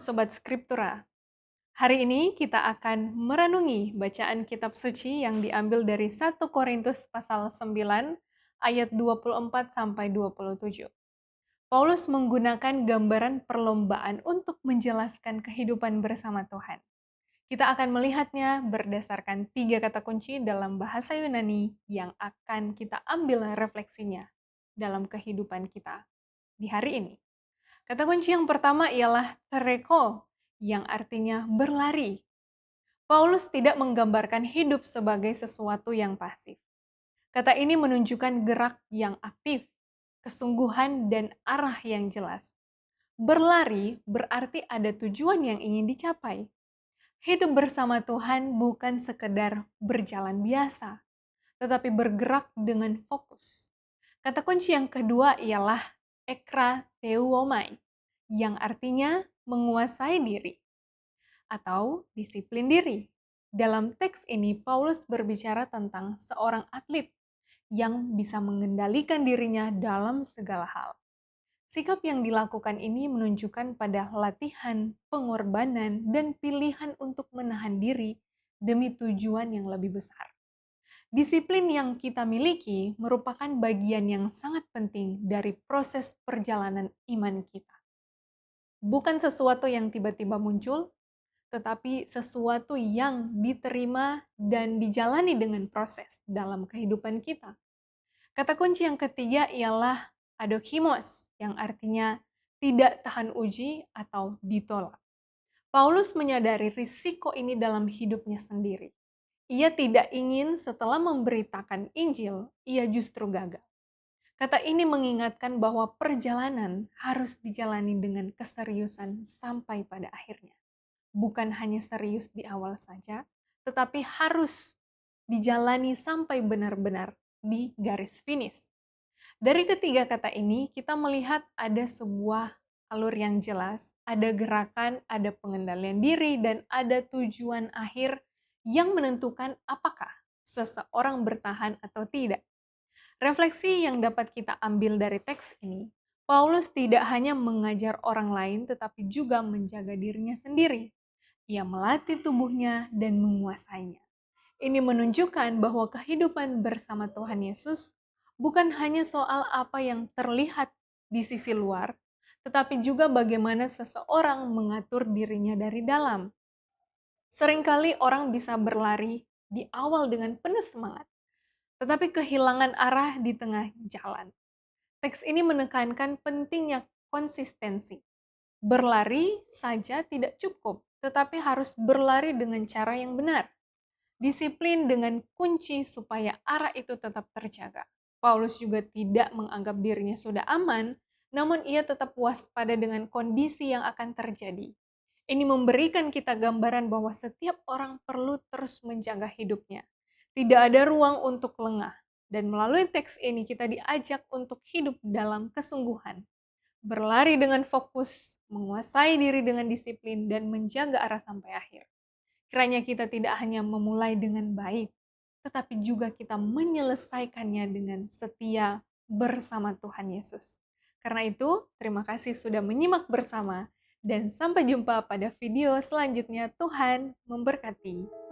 Sobat Skriptura. Hari ini kita akan merenungi bacaan kitab suci yang diambil dari 1 Korintus pasal 9 ayat 24 sampai 27. Paulus menggunakan gambaran perlombaan untuk menjelaskan kehidupan bersama Tuhan. Kita akan melihatnya berdasarkan 3 kata kunci dalam bahasa Yunani yang akan kita ambil refleksinya dalam kehidupan kita di hari ini. Kata kunci yang pertama ialah tereko, yang artinya berlari. Paulus tidak menggambarkan hidup sebagai sesuatu yang pasif. Kata ini menunjukkan gerak yang aktif, kesungguhan, dan arah yang jelas. Berlari berarti ada tujuan yang ingin dicapai. Hidup bersama Tuhan bukan sekedar berjalan biasa, tetapi bergerak dengan fokus. Kata kunci yang kedua ialah ekrateuomai, yang artinya menguasai diri atau disiplin diri. Dalam teks ini, Paulus berbicara tentang seorang atlet yang bisa mengendalikan dirinya dalam segala hal. Sikap yang dilakukan ini menunjukkan pada latihan, pengorbanan, dan pilihan untuk menahan diri demi tujuan yang lebih besar. Disiplin yang kita miliki merupakan bagian yang sangat penting dari proses perjalanan iman kita. Bukan sesuatu yang tiba-tiba muncul, tetapi sesuatu yang diterima dan dijalani dengan proses dalam kehidupan kita. Kata kunci yang ketiga ialah adokimos, yang artinya tidak tahan uji atau ditolak. Paulus menyadari risiko ini dalam hidupnya sendiri. Ia tidak ingin setelah memberitakan Injil, ia justru gagal. Kata ini mengingatkan bahwa perjalanan harus dijalani dengan keseriusan sampai pada akhirnya. Bukan hanya serius di awal saja, tetapi harus dijalani sampai benar-benar di garis finish. Dari ketiga kata ini, kita melihat ada sebuah alur yang jelas, ada gerakan, ada pengendalian diri, dan ada tujuan akhir yang menentukan apakah seseorang bertahan atau tidak. Refleksi yang dapat kita ambil dari teks ini, Paulus tidak hanya mengajar orang lain, tetapi juga menjaga dirinya sendiri. Ia melatih tubuhnya dan menguasainya. Ini menunjukkan bahwa kehidupan bersama Tuhan Yesus bukan hanya soal apa yang terlihat di sisi luar, tetapi juga bagaimana seseorang mengatur dirinya dari dalam. Seringkali orang bisa berlari di awal dengan penuh semangat, tetapi kehilangan arah di tengah jalan. Teks ini menekankan pentingnya konsistensi. Berlari saja tidak cukup, tetapi harus berlari dengan cara yang benar. Disiplin dengan kunci supaya arah itu tetap terjaga. Paulus juga tidak menganggap dirinya sudah aman, namun ia tetap waspada dengan kondisi yang akan terjadi. Ini memberikan kita gambaran bahwa setiap orang perlu terus menjaga hidupnya. Tidak ada ruang untuk lengah. Dan melalui teks ini kita diajak untuk hidup dalam kesungguhan. Berlari dengan fokus, menguasai diri dengan disiplin, dan menjaga arah sampai akhir. Kiranya kita tidak hanya memulai dengan baik, tetapi juga kita menyelesaikannya dengan setia bersama Tuhan Yesus. Karena itu, terima kasih sudah menyimak bersama, dan sampai jumpa pada video selanjutnya. Tuhan memberkati.